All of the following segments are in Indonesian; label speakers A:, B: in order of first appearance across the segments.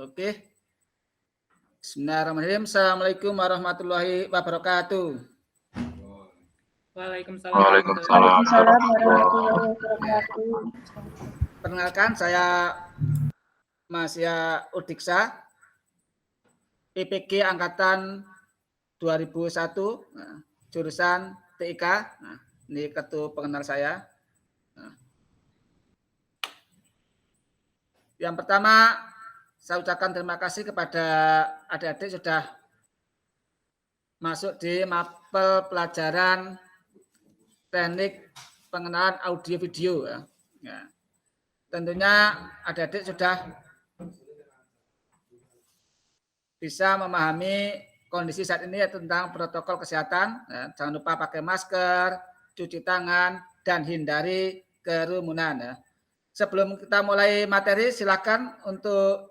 A: Oke. Bismillahirrahmanirrahim. Assalamualaikum warahmatullahi wabarakatuh.
B: Waalaikumsalam.
C: Waalaikumsalam warahmatullahi wabarakatuh.
A: Perkenalkan, saya Masya Udiksa, IPG Angkatan 2001, jurusan TIK. Nah, ini kartu pengenal saya. Yang pertama, saya ucapkan terima kasih kepada adik-adik sudah masuk di mapel pelajaran teknik pengenalan audio video. Ya. Tentunya adik-adik sudah bisa memahami kondisi saat ini tentang protokol kesehatan. Ya. Jangan lupa pakai masker, cuci tangan, dan hindari kerumunan. Ya. Sebelum kita mulai materi, silakan untuk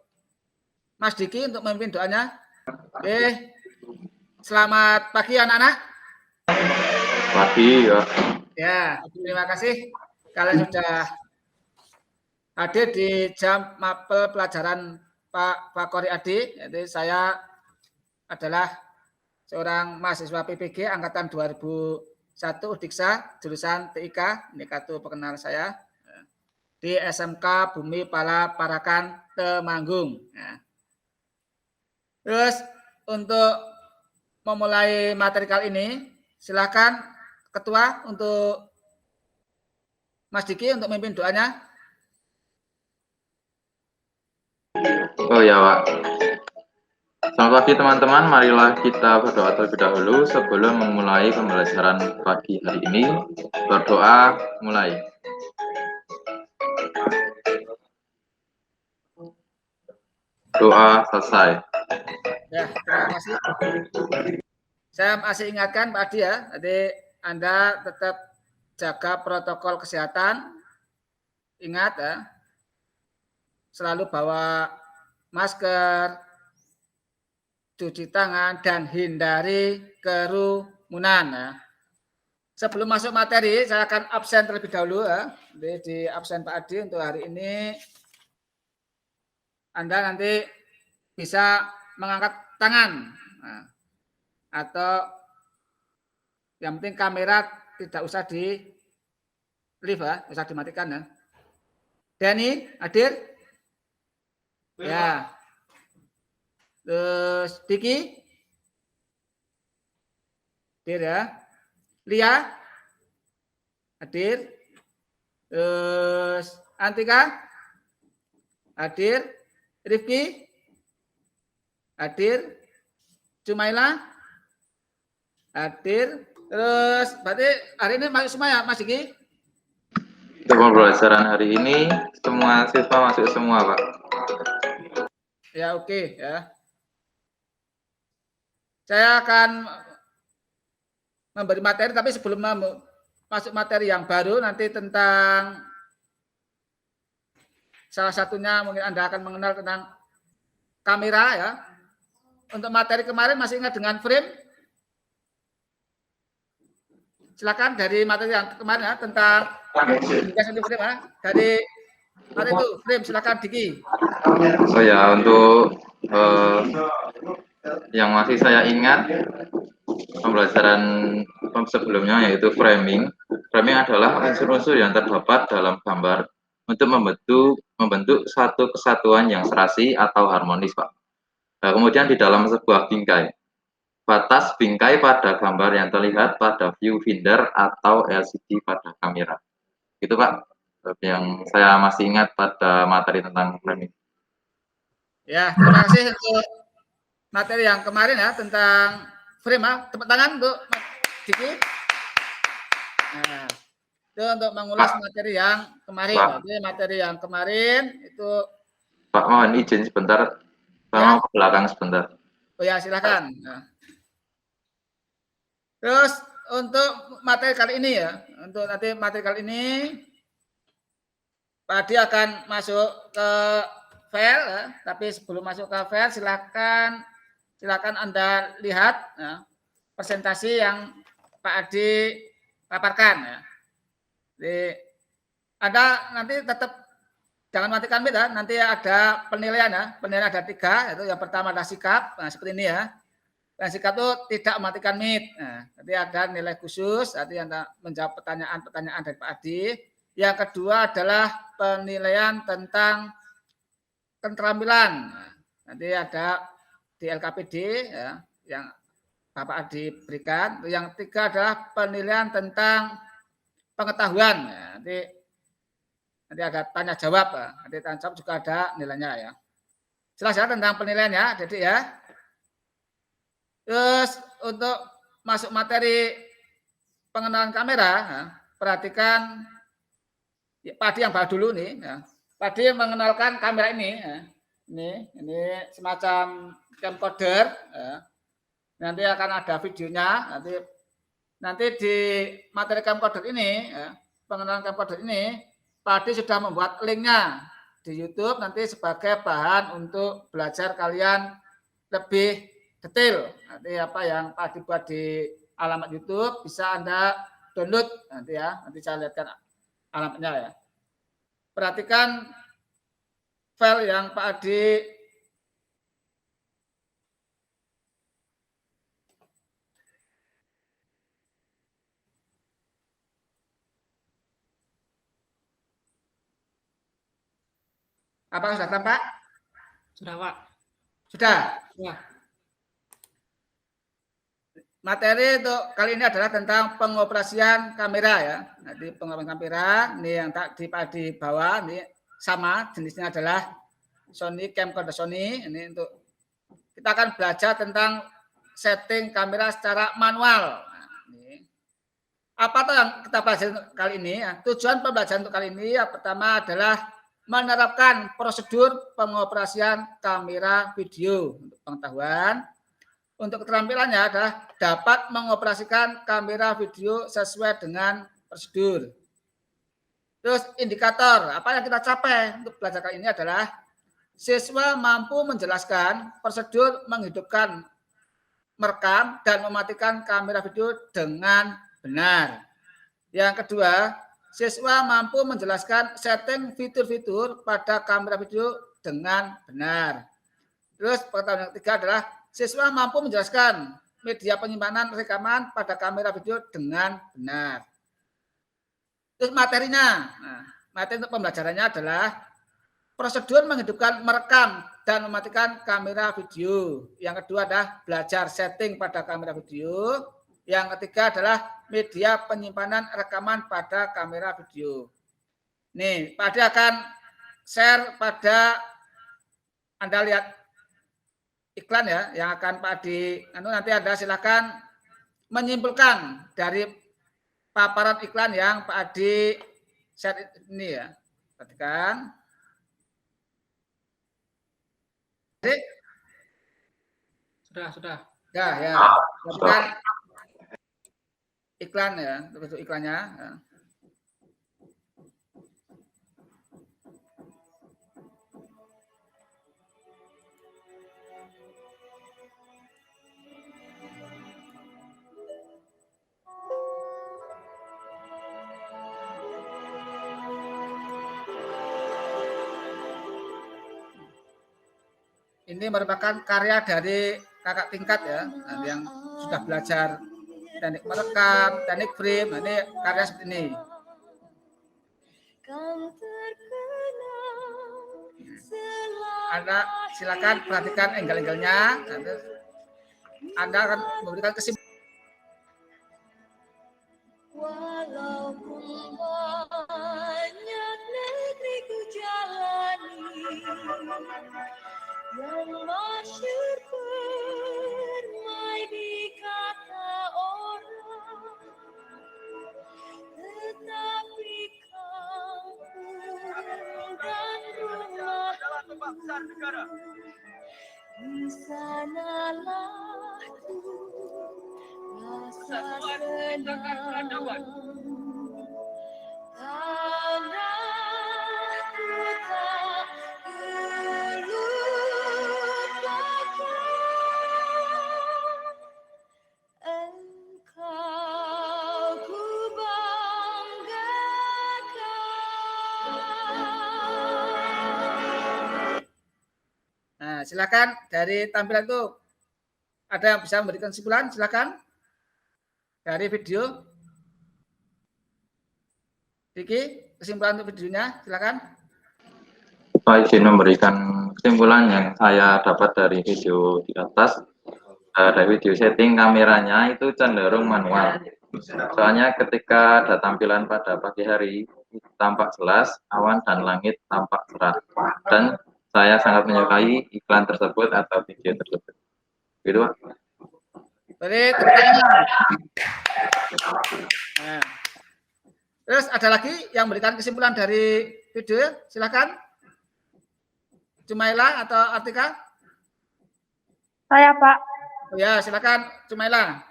A: Mas Diki untuk memimpin doanya. Oke. Selamat pagi anak-anak.
C: Pagi ya.
A: Ya, terima kasih kalian sudah hadir di jam mapel pelajaran Pak Kori Adi. Jadi saya adalah seorang mahasiswa PPG angkatan 2001 Udiksa jurusan TIK. Ini kartu pengenal saya di SMK Bumi Pala Parakan Temanggung. Nah. Terus untuk memulai materi kali ini, silakan Ketua untuk Mas Diki untuk memimpin doanya.
C: Oh ya Pak. Selamat pagi teman-teman, marilah kita berdoa terlebih dahulu sebelum memulai pembelajaran pagi hari ini. Berdoa mulai. Doa selesai.
A: Ya, terima kasih. Saya masih ingatkan Pak Adi ya, jadi Anda tetap jaga protokol kesehatan. Ingat ya, selalu bawa masker, cuci tangan, dan hindari kerumunan. Ya. Sebelum masuk materi, saya akan absen terlebih dahulu ya. Jadi di absen Pak Adi untuk hari ini, Anda nanti bisa mengangkat tangan. Nah, atau yang penting kamera tidak usah di live ya, usah dimatikan ya. Dani, hadir? Ya. Terus Diki? Hadir ya. Lia? Hadir. Terus Antika? Hadir. Rifki? Hadir. Jumaila? Hadir. Terus berarti hari ini masuk semua ya Mas Diki?
C: Untuk pembelajaran hari ini semua siswa masuk semua Pak.
A: Ya oke ya. Saya akan memberi materi, tapi sebelum masuk materi yang baru nanti tentang salah satunya mungkin Anda akan mengenal tentang kamera ya. Untuk materi kemarin masih ingat dengan frame? Silakan dari materi yang kemarin ya tentang frame ya. Dari mana itu frame, silakan Diki.
C: Oh ya, untuk yang masih saya ingat pembelajaran sebelumnya yaitu framing. Framing adalah unsur-unsur yang terdapat dalam gambar untuk membentuk satu kesatuan yang serasi atau harmonis, Pak. Nah, kemudian di dalam sebuah bingkai. Batas bingkai pada gambar yang terlihat pada viewfinder atau LCD pada kamera. Itu Pak, yang saya masih ingat pada materi tentang framing.
A: Ya, terima kasih untuk materi yang kemarin ya tentang frame ya. Tepuk tangan untuk Diki. Nah, itu untuk mengulas materi yang kemarin. Jadi materi yang kemarin itu
C: Pak, mohon izin sebentar. Saya mau ke belakang sebentar.
A: Oh ya, silakan. Nah. Terus untuk materi kali ini ya, untuk nanti materi kali ini Pak Adi akan masuk ke file ya, tapi sebelum masuk ke file silakan Anda lihat ya, presentasi yang Pak Adi paparkan ya. Jadi Anda nanti tetap Jangan matikan mic ya, nanti ada penilaian ya. Penilaian ada 3, yaitu yang pertama adalah sikap. Nah, seperti ini ya. Dan sikap itu tidak mematikan mic. Nah, nanti ada nilai khusus, nanti Anda menjawab pertanyaan-pertanyaan dari Pak Adi. Yang kedua adalah penilaian tentang keterampilan. Nah, nanti ada di LKPD ya, yang Bapak Adi berikan. Yang ketiga adalah penilaian tentang pengetahuan. Ya, nanti ada tanya jawab. Nanti tanya jawab juga ada nilainya ya. Jelas ya tentang penilaian ya, jadi ya. Terus untuk masuk materi pengenalan kamera, ya, perhatikan ya, Pak Adi yang bawa dulu nih. Ya. Pak Adi mengenalkan kamera ini. Ya. Ini semacam camcorder. Ya. Nanti akan ada videonya. Nanti di materi camcorder ini, ya, pengenalan camcorder ini, Pak Adi sudah membuat linknya di YouTube nanti sebagai bahan untuk belajar kalian lebih detail. Nanti apa yang Pak Adi buat di alamat YouTube bisa Anda download nanti ya. Nanti saya lihatkan alamatnya ya. Perhatikan file yang Pak Adi apa sudah tampak?
B: Sudah, Pak.
A: Sudah.
B: Ya.
A: Materi untuk kali ini adalah tentang pengoperasian kamera ya. Nanti pengoperasian kamera ini yang tadi Pak Adi bawa ini sama jenisnya adalah Sony camcorder Sony. Ini untuk kita akan belajar tentang setting kamera secara manual. Nah, ini. Apa tuh yang kita pelajari kali ini? Ya, tujuan pembelajaran untuk kali ini yang pertama adalah menerapkan prosedur pengoperasian kamera video untuk pengetahuan. Untuk keterampilannya adalah dapat mengoperasikan kamera video sesuai dengan prosedur. Terus indikator, apa yang kita capai untuk belajar kali ini adalah siswa mampu menjelaskan prosedur menghidupkan, merekam, dan mematikan kamera video dengan benar. Yang kedua, siswa mampu menjelaskan setting fitur-fitur pada kamera video dengan benar. Terus pertanyaan yang ketiga adalah siswa mampu menjelaskan media penyimpanan rekaman pada kamera video dengan benar. Terus materinya, nah, materi untuk pembelajarannya adalah prosedur menghidupkan, merekam, dan mematikan kamera video. Yang kedua adalah belajar setting pada kamera video. Yang ketiga adalah media penyimpanan rekaman pada kamera video. Nih, Pak Adi akan share pada Anda lihat iklan ya, yang akan Pak Adi, nanti Anda silakan menyimpulkan dari paparan iklan yang Pak Adi share ini ya. Perhatikan.
B: Sudah.
A: Ya, ya. Perhatikan iklan ya, untuk iklannya. Ya. Ini merupakan karya dari kakak tingkat ya, yang sudah belajar teknik merekam, teknik frame. Ini karya seperti ini. Anda silakan perhatikan angle-angle-nya. Anda akan memberikan kesimpulan.
D: Walaupun banyak negeri ku jalani, yang masyhur permai di kata orang, tetapi kampung dan rumahku, di sanalah rasa senang. Tanahku tak terlupakan, engkau ku banggakan.
A: Nah, silakan dari tampilan itu ada yang bisa memberikan kesimpulan, silakan. Dari video. Diki, kesimpulan untuk videonya, silakan.
C: Saya izin memberikan kesimpulan yang saya dapat dari video di atas. Dari video setting kameranya itu cenderung manual. Soalnya ketika ada tampilan pada pagi hari tampak jelas, awan dan langit tampak cerah. Dan saya sangat menyukai iklan tersebut atau video tersebut. Gitu, Pak.
A: Beri tepuk tangan. Nah. Terus ada lagi yang memberikan kesimpulan dari video, silakan. Jumaila atau Artika?
E: Saya, Pak.
A: Oh ya, silakan Jumaila.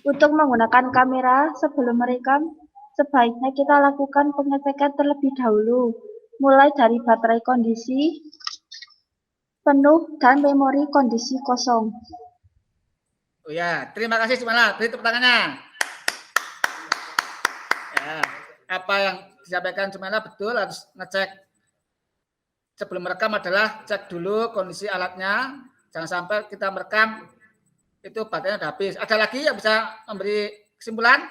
E: Untuk menggunakan kamera sebelum merekam, sebaiknya kita lakukan pengecekan terlebih dahulu, mulai dari baterai kondisi penuh dan memori kondisi kosong.
A: Oh ya, terima kasih Jumaila. Beri tepuk tangannya. Ya, apa yang disampaikan Jumaila betul, harus ngecek sebelum merekam adalah cek dulu kondisi alatnya. Jangan sampai kita merekam itu baterainya udah habis. Ada lagi yang bisa memberi kesimpulan?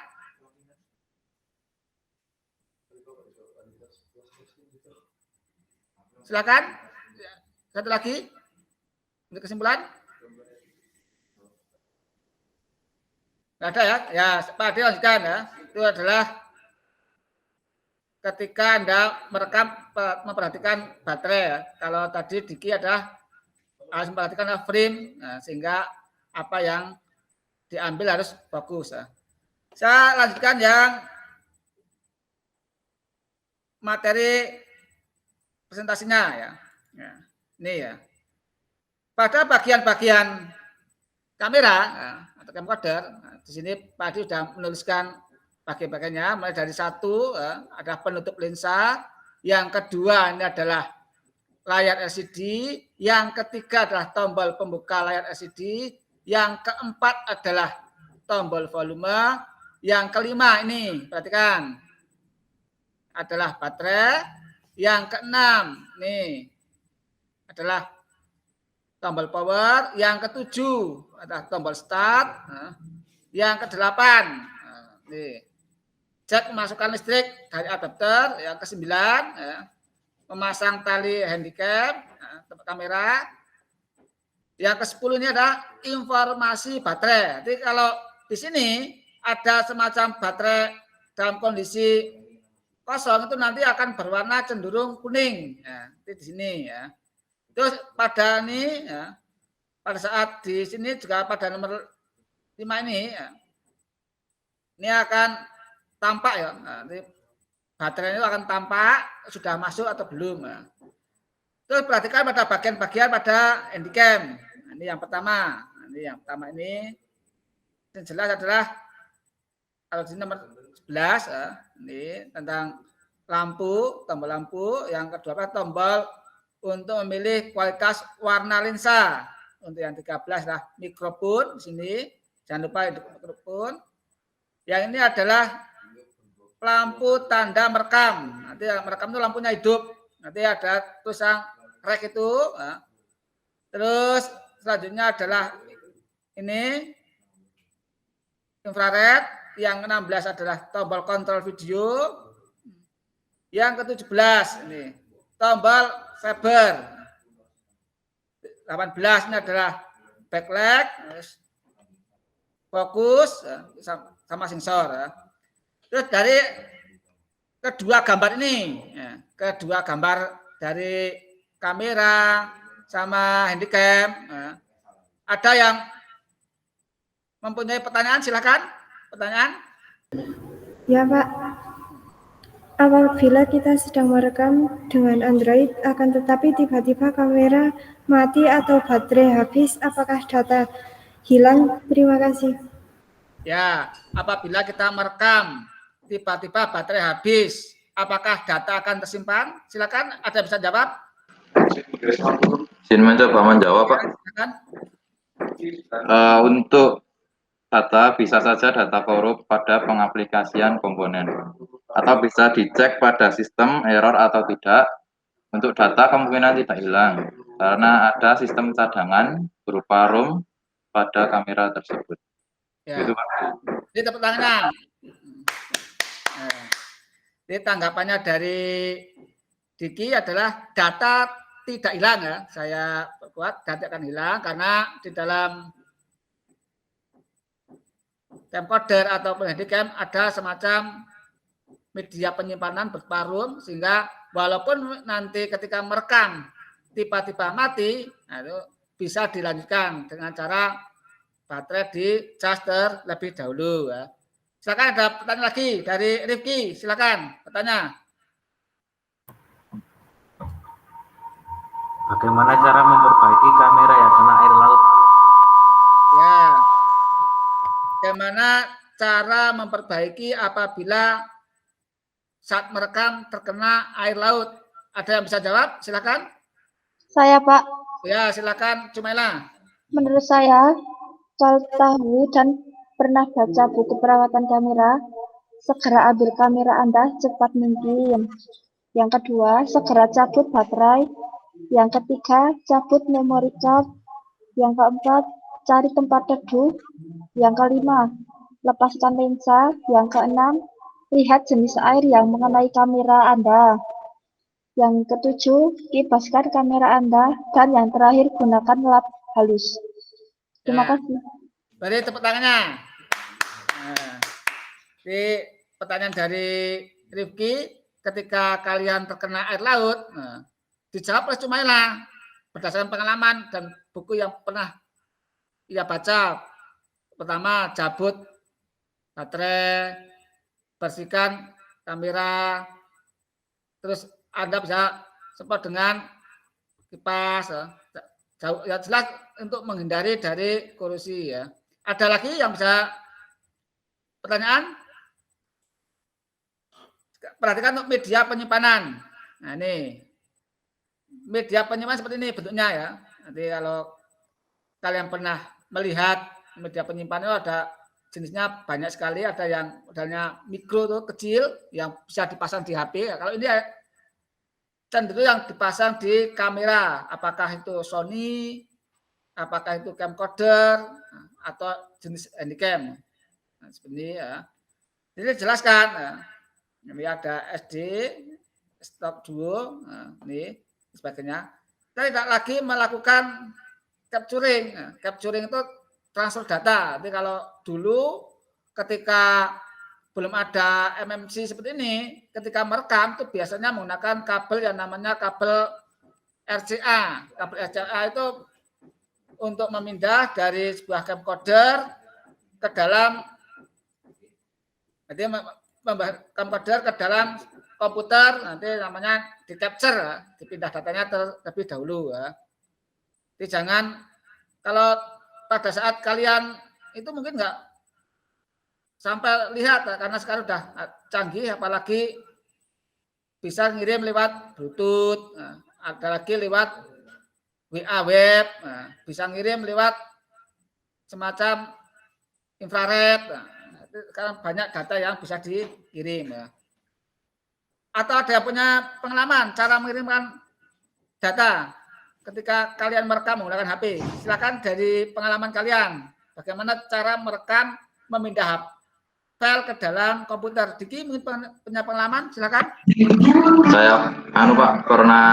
A: Silakan. Satu lagi untuk kesimpulan. Nggak ada ya? Ya, Pak Ade lanjutkan ya. Itu adalah ketika Anda merekam memperhatikan baterai ya. Kalau tadi Diki adalah harus memperhatikan frame, nah, sehingga apa yang diambil harus bagus ya. Saya lanjutkan yang materi presentasinya ya. Ini ya. Pada bagian-bagian kamera atau camcorder, di sini Pak Adi sudah menuliskan bagian-bagiannya, mulai dari satu ada penutup lensa, yang kedua ini adalah layar LCD, yang ketiga adalah tombol pembuka layar LCD, yang keempat adalah tombol volume, yang kelima ini perhatikan adalah baterai, yang keenam nih adalah tombol power, yang ketujuh adalah tombol start, yang kedelapan nih cek memasukkan listrik dari adapter, yang kesembilan memasang tali handicap tempat kamera, yang ke-10 ini adalah informasi baterai. Jadi kalau di sini ada semacam baterai dalam kondisi kosong itu nanti akan berwarna cenderung kuning. Ya, di sini ya. Terus pada ini ya, pada saat di sini juga pada nomor 5 ini ya, ini akan tampak ya. Nanti baterai itu akan tampak sudah masuk atau belum. Ya. Terus perhatikan pada bagian-bagian pada handycam. Nah, ini yang pertama. Ini yang pertama ini. Yang jelas adalah kalau di nomor 11 ya, ini tentang lampu, tombol lampu. Yang kedua tombol untuk memilih kualitas warna lensa. Untuk yang 13 lah mikrofon di sini. Jangan lupa mikrofon. Yang ini adalah lampu tanda merekam. Nanti merekam itu lampunya hidup. Nanti ada tulisan rek itu. Ya. Terus selanjutnya adalah ini infrared. Yang ke-16 adalah tombol kontrol video. Yang ke-17 ini tombol Faber. 18 ini adalah backlight, fokus sama sensor. Ya. Terus dari kedua gambar ini, ya, kedua gambar dari kamera sama handycam, ya, ada yang mempunyai pertanyaan, silakan. Pertanyaan?
F: Ya, Pak. Apabila kita sedang merekam dengan Android, akan tetapi tiba-tiba kamera mati atau baterai habis, apakah data hilang? Terima kasih.
A: Ya, apabila kita merekam, tiba-tiba baterai habis, apakah data akan tersimpan? Silakan, ada yang bisa jawab?
C: Izin mencoba menjawab, Pak.
A: Silakan.
C: Untuk data bisa saja data korup pada pengaplikasian komponen atau bisa dicek pada sistem error atau tidak. Untuk data kemungkinan tidak hilang. karena ada sistem cadangan berupa ROM pada kamera tersebut.
A: Ya.
C: Itu Pak.
A: Ini tepuk tangannya. Nah, ini tanggapannya dari Diki adalah data tidak hilang ya. Saya buat data akan hilang karena di dalam camcorder atau handycam ada semacam media penyimpanan berupa ROM sehingga walaupun nanti ketika merekam tiba-tiba mati, nah itu bisa dilanjutkan dengan cara baterai di cas terlebih dahulu. Ya. Silakan ada pertanyaan lagi dari Rifki, silakan bertanya.
G: Bagaimana cara memperbaiki kamera yang kena air laut?
A: Ya, bagaimana cara memperbaiki apabila saat merekam terkena air laut? Ada yang bisa jawab? Silakan.
E: Saya, Pak.
A: Ya, silakan Cumaila.
E: Menurut saya, kalau tahu dan pernah baca buku perawatan kamera, segera ambil kamera Anda cepat mungkin. Yang kedua, segera cabut baterai. Yang ketiga, cabut memory card. Yang keempat, cari tempat teduh. Yang kelima, lepaskan lensa. Yang keenam, lihat jenis air yang mengenai kamera Anda. Yang ketujuh, kipaskan kamera Anda. Dan yang terakhir, gunakan lap halus. Terima
A: Ya.
E: kasih.
A: Beri tepuk tangannya. Nah, ini pertanyaan dari Rifki, ketika kalian terkena air laut, nah, dijawab oleh Cumaila berdasarkan pengalaman dan buku yang pernah ia baca. Pertama, cabut baterai, bersihkan kamera, terus Anda bisa support dengan kipas, jauh ya jelas untuk menghindari dari korosi ya. Ada lagi yang bisa pertanyaan? Perhatikan untuk media penyimpanan. Nah ini media penyimpanan seperti ini bentuknya ya. Nanti kalau kalian pernah melihat media penyimpanan itu ada jenisnya banyak sekali. Ada yang modelnya mikro tuh kecil yang bisa dipasang di HP. Kalau ini cenderung yang dipasang di kamera. Apakah itu Sony, apakah itu camcorder atau jenis handycam. Nah, seperti ini ya. Jadi jelaskan. Nah, ini ada SD, stop duo, nah, ini sebagainya. Kita tidak lagi melakukan capturing. Nah, capturing itu transfer data. Jadi kalau dulu ketika belum ada MMC seperti ini, ketika merekam itu biasanya menggunakan kabel yang namanya kabel RCA. Kabel RCA itu untuk memindah dari sebuah camcorder ke dalam, jadi camcorder ke dalam komputer, nanti namanya di capture, dipindah datanya terlebih dahulu. Ya. Jadi jangan, kalau pada saat kalian itu mungkin nggak sampai lihat, karena sekarang udah canggih, apalagi bisa ngirim lewat Bluetooth, nah, ada lagi lewat WA web, nah, bisa ngirim lewat semacam infrared. Nah, sekarang banyak data yang bisa dikirim. Ya. Atau ada yang punya pengalaman cara mengirimkan data ketika kalian merekam menggunakan HP? Silakan dari pengalaman kalian. Bagaimana cara merekam, memindah file ke dalam komputer? Diki mungkin punya pengalaman, silakan.
C: Saya Pak pernah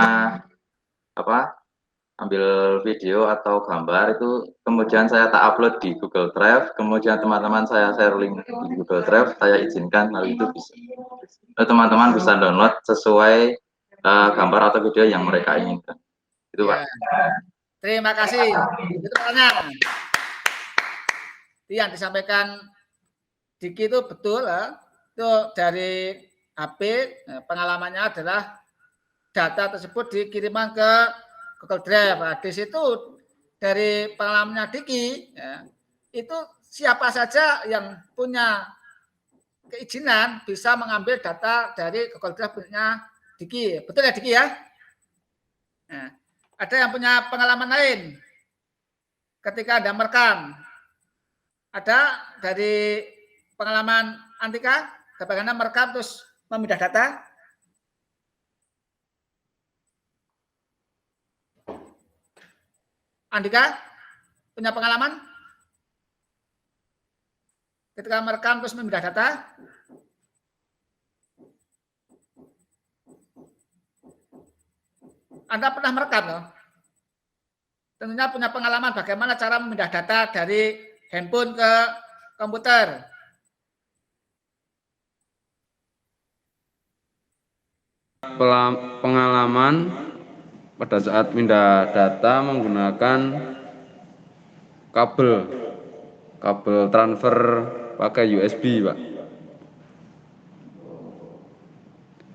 C: ambil video atau gambar itu kemudian saya tak upload di Google Drive, kemudian teman-teman saya share link di Google Drive, saya izinkan, lalu itu bisa teman-teman bisa download sesuai gambar atau video yang mereka inginkan. Itu Pak.
A: Terima kasih. Itu pertanyaan. Yang disampaikan Diki itu betul, ya. Itu dari HP, pengalamannya adalah data tersebut dikirimkan ke Google Drive. Nah, di situ dari pengalamannya Diki, ya, itu siapa saja yang punya keizinan bisa mengambil data dari Google Drive punya Diki. Betul ya Diki ya? Nah, ada yang punya pengalaman lain ketika Anda merekam? Ada dari pengalaman Antika, bagaimana merekam terus memindah data? Andika punya pengalaman ketika merekam terus memindah data? Anda pernah merekam loh. Tentunya punya pengalaman bagaimana cara memindah data dari handphone ke komputer.
H: Pengalaman pada saat pindah data menggunakan kabel transfer pakai USB, Pak.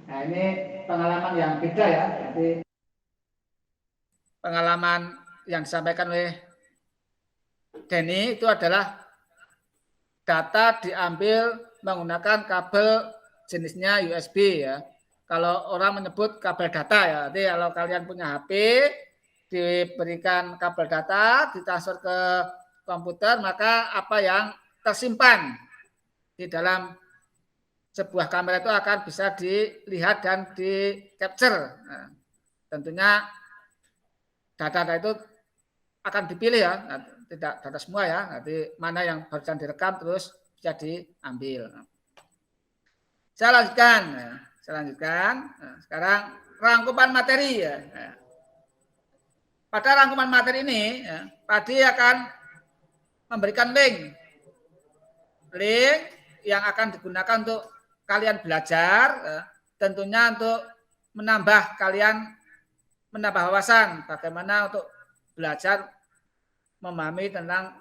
A: Nah, ini pengalaman yang beda ya. Jadi pengalaman yang disampaikan oleh Denny itu adalah data diambil menggunakan kabel jenisnya USB ya. Kalau orang menyebut kabel data ya, jadi kalau kalian punya HP diberikan kabel data, ditransfer ke komputer, maka apa yang tersimpan di dalam sebuah kamera itu akan bisa dilihat dan di capture. Nah, tentunya data itu akan dipilih ya, tidak data semua ya, nanti mana yang barusan direkam terus bisa diambil. Saya lanjutkan. Nah, sekarang rangkuman materi ya. Pada rangkuman materi ini, ya, Padi akan memberikan link yang akan digunakan untuk kalian belajar, ya, tentunya untuk menambah wawasan bagaimana untuk belajar memahami tentang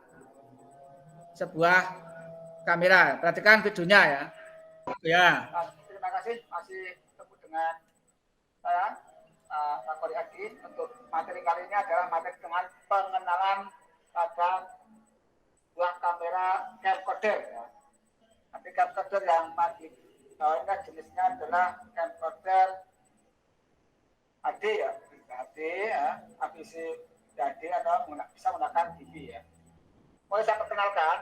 A: sebuah kamera. Perhatikan videonya ya. Ya. Terima kasih masih ketemu dengan saya Pak Kori Adi. Untuk materi kali ini adalah materi dengan pengenalan pada sebuah kamera camcorder ya. Tapi camcorder yang Padi ini jenisnya adalah camcorder HD ya. HD ya, APC HD atau bisa menggunakan TV ya. Mulai saya perkenalkan.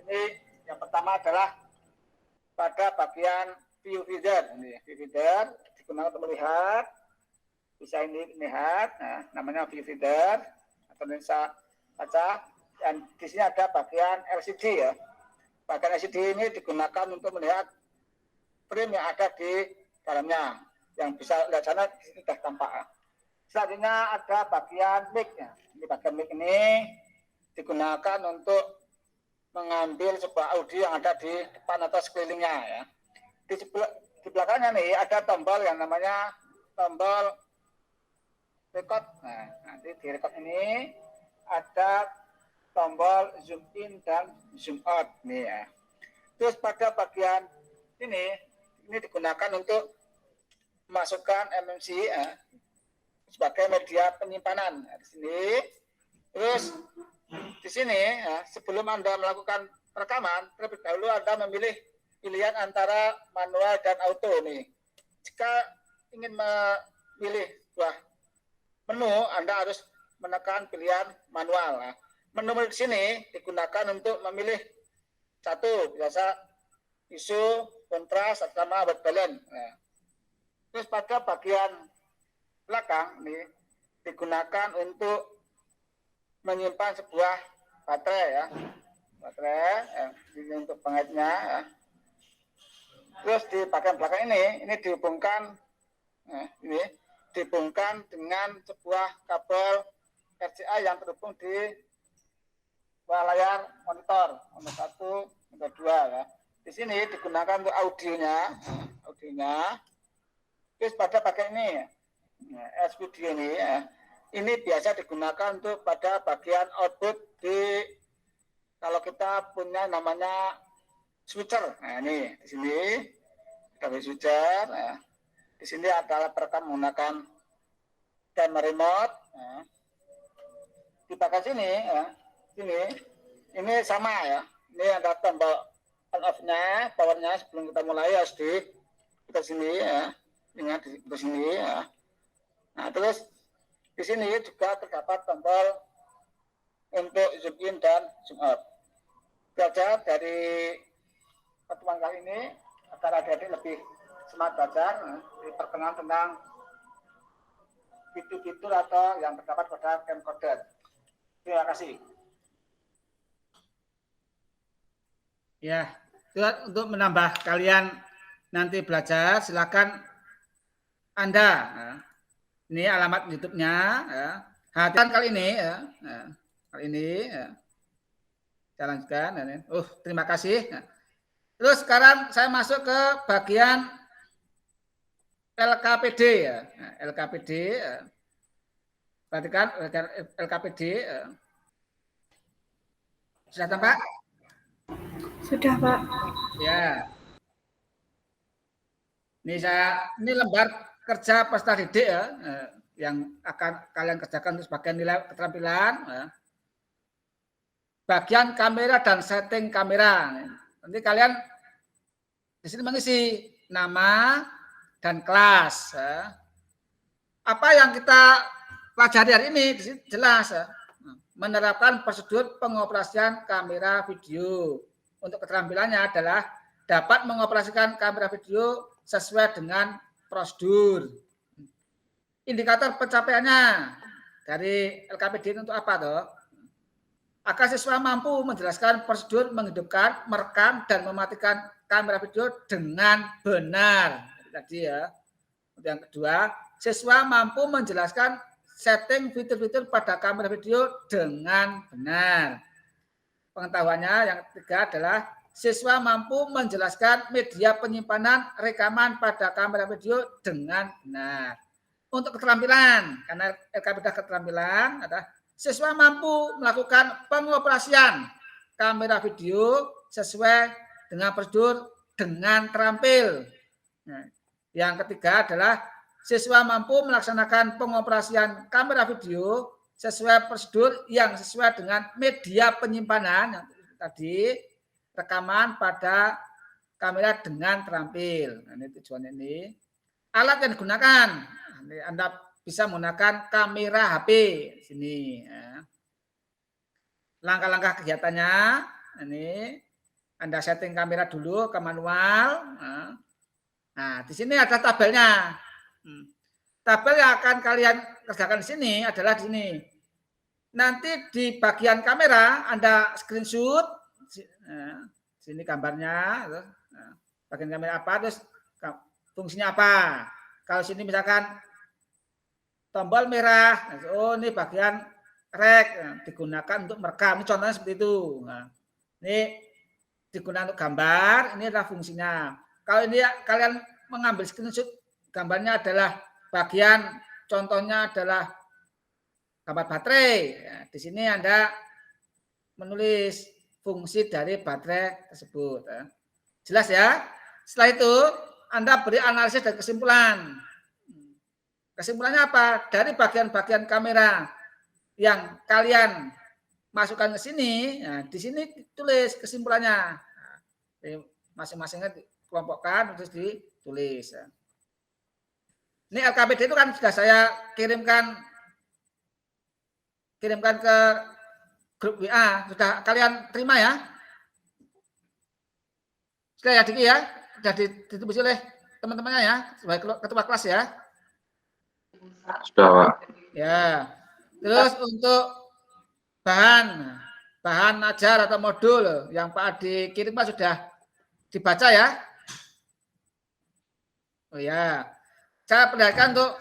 A: Ini yang pertama adalah pada bagian view feeder. Ini view feeder digunakan untuk melihat, bisa ini lihat, nah, namanya view feeder atau bisa baca. Dan di sini ada bagian LCD ya. Bagian LCD ini digunakan untuk melihat frame yang ada di dalamnya, yang bisa lihat sana di sini sudah tampak. Selanjutnya ada bagian mic-nya. Ini bagian mic ini digunakan untuk mengambil sebuah audio yang ada di depan atau sekelilingnya ya. Di belakangnya nih ada tombol yang namanya tombol record. Nah, nanti di record ini ada tombol zoom in dan zoom out nih ya. Terus pada bagian ini digunakan untuk memasukkan MMC ya, sebagai media penyimpanan. Nah, di sini. Terus di sini ya, sebelum Anda melakukan rekaman, terlebih dahulu Anda memilih pilihan antara manual dan auto nih. Jika ingin memilih sebuah menu, Anda harus menekan pilihan manual. Nah, menu di sini digunakan untuk memilih satu, biasa ISO, kontras, sama white balance. Nah, terus pada bagian belakang nih digunakan untuk menyimpan sebuah baterai ya, ini untuk pengaitnya ya. Terus di bagian belakang ini dihubungkan dengan sebuah kabel RCA yang terhubung di layar monitor 1, 2 ya. Di sini digunakan untuk audionya. Terus pada bagian ini S-Video ini ya. Ini biasa digunakan untuk pada bagian output kalau kita punya namanya switcher. Nah, ini di sini ada switcher. Nah, di sini adalah perekam menggunakan camera remote. Nah, di bagian sini ya, ini sama ya. Ini ada tombol on off-nya, powernya sebelum kita mulai harus kita sini ya. Ingat di sini ya. Nah, terus di sini juga terdapat tombol untuk zoom in dan zoom out. Belajar dari pertemuan kali ini agar adik-adik lebih semangat belajar, diperkenalkan tentang fitur-fitur atau yang terdapat pada camcorder. Terima kasih. Ya, itu untuk menambah kalian nanti belajar, silakan Anda. Ini alamat YouTube-nya. Ya. Hatikan kali ini. Ya. Nah, kali ini. Ya. Saya lanjutkan. Terima kasih. Nah. Terus sekarang saya masuk ke bagian LKPD. Ya. Nah, LKPD. Ya. Perhatikan LKPD. Ya. Sudah tampak?
F: Sudah, Pak.
A: Ya. Ini lembar kerja peserta didik ya, yang akan kalian kerjakan untuk sebagian nilai keterampilan. Ya. Bagian kamera dan setting kamera. Nanti kalian di sini mengisi nama dan kelas. Ya. Apa yang kita pelajari hari ini di sini jelas ya. Menerapkan prosedur pengoperasian kamera video. Untuk keterampilannya adalah dapat mengoperasikan kamera video sesuai dengan prosedur. Indikator pencapaiannya dari LKPD untuk apa toh? Agar siswa mampu menjelaskan prosedur menghidupkan, merekam, dan mematikan kamera video dengan benar. Tadi ya. Yang kedua, siswa mampu menjelaskan setting fitur-fitur pada kamera video dengan benar. Pengetahuannya yang ketiga adalah siswa mampu menjelaskan media penyimpanan rekaman pada kamera video dengan benar. Untuk keterampilan, karena LKPD keterampilan, adalah siswa mampu melakukan pengoperasian kamera video sesuai dengan prosedur dengan terampil. Nah, yang ketiga adalah siswa mampu melaksanakan pengoperasian kamera video sesuai prosedur yang sesuai dengan media penyimpanan yang tadi rekaman pada kamera dengan terampil. Nah, ini tujuannya ini. Alat yang digunakan, Anda bisa menggunakan kamera HP di sini. Ya. Langkah-langkah kegiatannya, ini Anda setting kamera dulu ke manual. Nah, di sini ada tabelnya. Tabel yang akan kalian kerjakan di sini adalah di sini. Nanti di bagian kamera Anda screenshot. Sini gambarnya. Bagian kamera apa, terus fungsinya apa. Kalau sini misalkan tombol merah, oh ini bagian rek digunakan untuk merekam. Ini contohnya seperti itu. Nah, ini digunakan untuk gambar, ini adalah fungsinya. Kalau ini kalian mengambil screenshot, gambarnya adalah bagian contohnya adalah gambar baterai. Ya, di sini Anda menulis fungsi dari baterai tersebut. Ya. Jelas ya? Setelah itu Anda beri analisis dan kesimpulan. Kesimpulannya apa? Dari bagian-bagian kamera yang kalian masukkan ke sini, nah, di sini tulis kesimpulannya. Masing-masingnya dikelompokkan terus ditulis. Ini LKPD itu kan sudah saya kirimkan ke grup WA. Sudah kalian terima ya? Sudah ya Diki ya? Sudah didistribusi oleh teman-temannya ya? Sebagai ketua kelas ya?
C: Sudah, Pak.
A: Ya. Terus untuk bahan ajar atau modul yang Pak Adi kirim Pak sudah dibaca ya? Oh ya. Saya perlihatkan untuk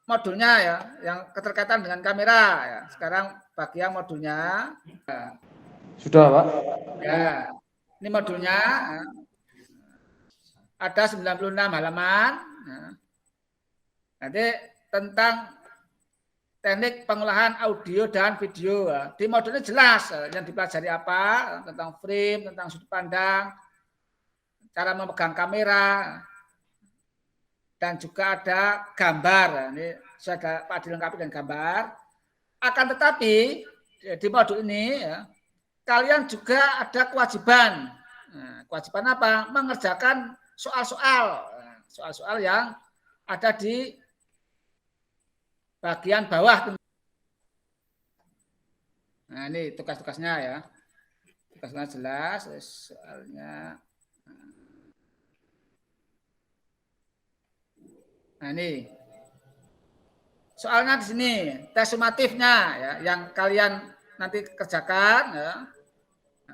A: modulnya ya, yang keterkaitan dengan kamera ya. Sekarang bagian modulnya.
H: Sudah, Pak.
A: Ya. Ini modulnya. Ada 96 halaman. Nanti tentang teknik pengolahan audio dan video. Di modulnya jelas yang dipelajari apa, tentang frame, tentang sudut pandang, cara memegang kamera, dan juga ada gambar. Ini sudah Pak dilengkapi dengan gambar. Akan tetapi di modul ini ya, kalian juga ada kewajiban. Nah, kewajiban apa? Mengerjakan soal-soal yang ada di bagian bawah. Nah, ini tugas-tugasnya ya. Tugasnya jelas, soalnya. Nah, ini soalnya di sini tes sumatifnya ya, yang kalian nanti kerjakan ya.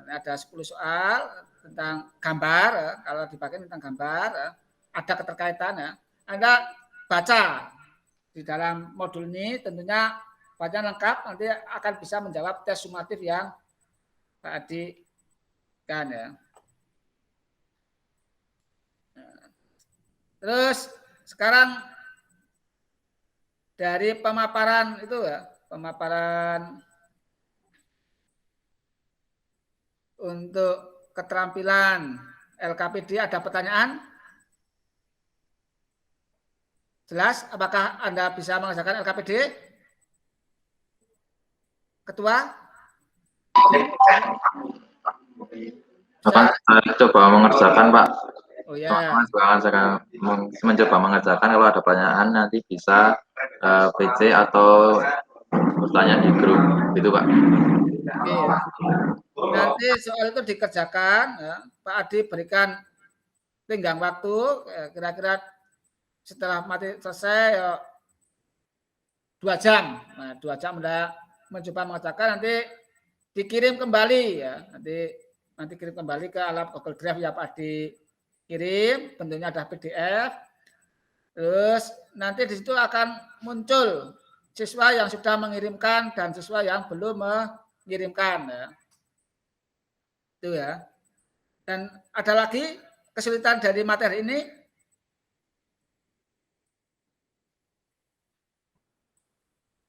A: Ada 10 soal tentang gambar ya. Kalau dipakai tentang gambar ya. Ada keterkaitan ya. Anda baca di dalam modul ini tentunya bacaan lengkap nanti akan bisa menjawab tes sumatif yang Pak Adi kan ya. Terus sekarang dari pemaparan itu ya, pemaparan untuk keterampilan LKPD ada pertanyaan? Jelas? Apakah Anda bisa mengerjakan LKPD? Ketua?
C: Akan saya coba mengerjakan, Pak.
A: Oh ya.
C: Saya mencoba mengerjakan. Kalau ada pertanyaan nanti bisa PC atau bertanya di grup, gitu, Pak.
A: Oke. Nanti soal itu dikerjakan, ya. Pak Adi berikan tenggang waktu, kira-kira setelah mati selesai ya, 2 jam. Nah, 2 jam Anda mencoba mengerjakan, nanti dikirim kembali ya. Nanti kirim kembali ke alat Google Drive yang Pak Adi kirim, bentuknya ada PDF. Terus nanti di situ akan muncul siswa yang sudah mengirimkan dan siswa yang belum mengirimkan ya. Itu ya. Dan ada lagi kesulitan dari materi ini.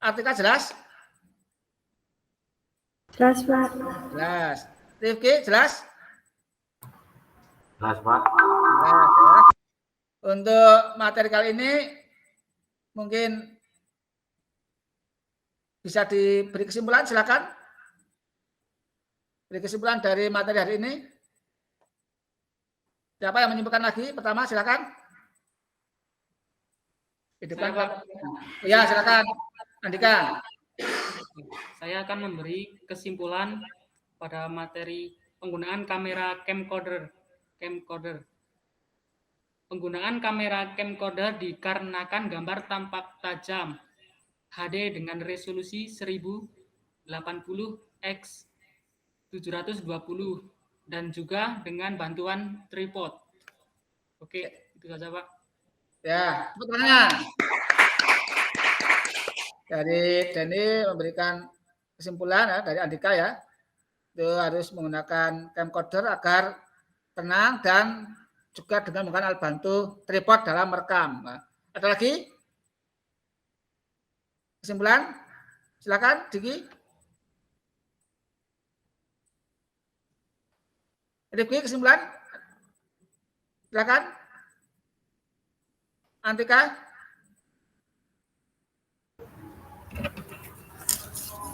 A: Artikel jelas?
F: Jelas, Pak.
A: Jelas. Rifki jelas?
G: Jelas, Pak.
A: Jelas ya. Untuk materi kali ini mungkin bisa diberi kesimpulan, silakan. Beri kesimpulan dari materi hari ini. Siapa yang menyimpulkan lagi? Pertama, silakan. Hidupkan. Ya, silakan. Andika.
B: Saya akan memberi kesimpulan pada materi penggunaan kamera camcorder. Penggunaan kamera camcorder dikarenakan gambar tampak tajam HD dengan resolusi 1080x 720 dan juga dengan bantuan tripod. Oke, itu saja, Pak.
A: Ya, tepuk tangannya. Dari Denny memberikan kesimpulan ya, dari Andika ya. Itu harus menggunakan camcorder agar tenang dan juga dengan menggunakan alat bantu tripod dalam merekam. Nah, ada lagi? Kesimpulan? Silakan, Diki. Diki, kesimpulan? Silakan. Antika?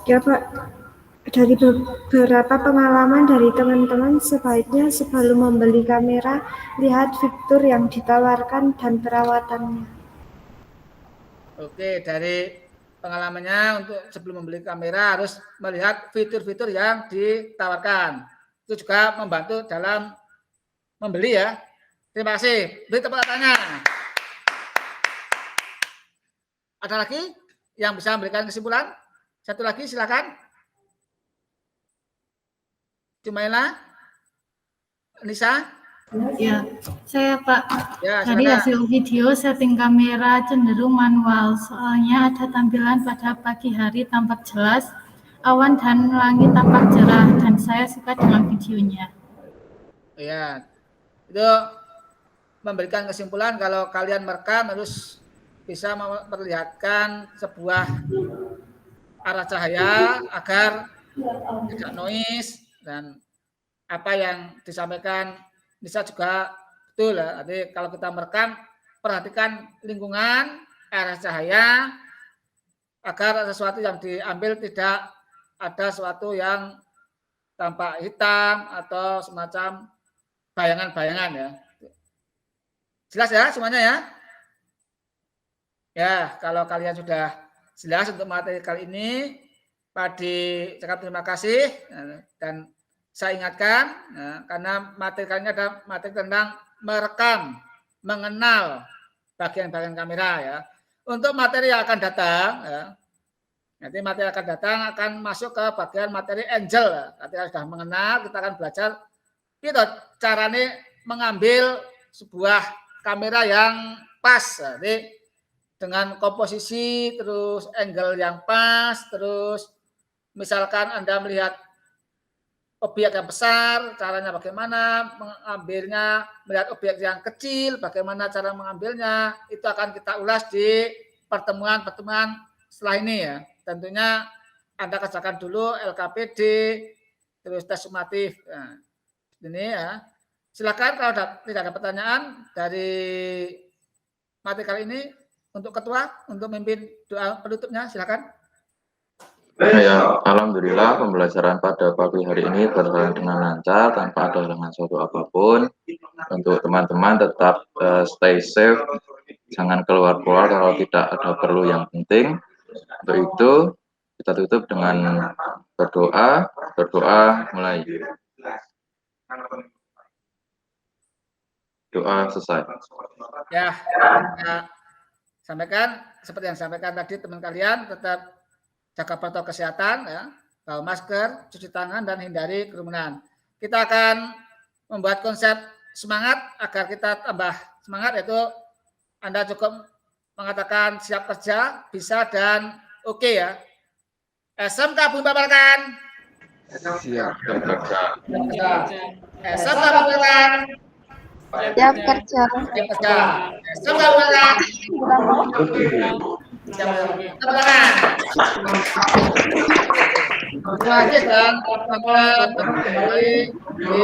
F: Ya, Pak. Dari beberapa pengalaman dari teman-teman, sebaiknya sebelum membeli kamera, lihat fitur yang ditawarkan dan perawatannya.
A: Oke, dari pengalamannya untuk sebelum membeli kamera harus melihat fitur-fitur yang ditawarkan. Itu juga membantu dalam membeli ya. Terima kasih. Beri tepuk tangannya. Ada lagi yang bisa memberikan kesimpulan? Satu lagi, silakan. Jumaila, Nisa.
I: Ya, saya Pak.
A: Ya,
I: Tadi
A: silakan.
I: hasil video setting kamera cenderung manual, soalnya ada tampilan pada pagi hari tampak jelas, awan dan langit tampak cerah, dan saya suka dengan videonya.
A: Ya, itu memberikan kesimpulan kalau kalian merekam harus bisa memperlihatkan sebuah arah cahaya agar tidak noise dan apa yang disampaikan bisa juga betul ya. Jadi kalau kita merekam perhatikan lingkungan, arah cahaya agar sesuatu yang diambil tidak ada sesuatu yang tampak hitam atau semacam bayangan-bayangan ya. Jelas ya semuanya ya? Ya, kalau kalian sudah jelas untuk materi kali ini, Pak Adi cakap terima kasih dan saya ingatkan karena materi kali ini ada materi tentang merekam, mengenal bagian-bagian kamera ya. Untuk materi yang akan datang, ya, nanti materi yang akan datang akan masuk ke bagian materi angel. Ya. Ketika sudah mengenal, kita akan belajar gitu caranya mengambil sebuah kamera yang pas. Jadi dengan komposisi, terus angle yang pas, terus misalkan Anda melihat objek yang besar, caranya bagaimana mengambilnya, melihat objek yang kecil, bagaimana cara mengambilnya, itu akan kita ulas di pertemuan-pertemuan setelah ini ya. Tentunya Anda kerjakan dulu LKPD, terus tes sumatif. Nah, ini ya. Silakan kalau tidak ada pertanyaan dari materi kali ini untuk ketua, untuk memimpin doa penutupnya, silakan.
C: Ya, alhamdulillah pembelajaran pada pagi hari ini berjalan dengan lancar tanpa ada halangan suatu apapun. Untuk teman-teman tetap stay safe, jangan keluar-keluar kalau tidak ada perlu yang penting. Untuk itu kita tutup dengan berdoa. Berdoa mulai. Doa selesai.
A: Ya, sampaikan seperti yang sampaikan tadi teman kalian, tetap jaga protokol kesehatan, ya, bawa masker, cuci tangan, dan hindari kerumunan. Kita akan membuat konsep semangat agar kita tambah semangat, yaitu Anda cukup mengatakan siap kerja, bisa, dan oke ya. SMK Bumi Paparkan.
H: Siap.
A: SMK Bumi Paparkan.
E: Siap kerja.
A: Siap kerja. SMK Bumi Paparkan. Terima kasih dan kembali di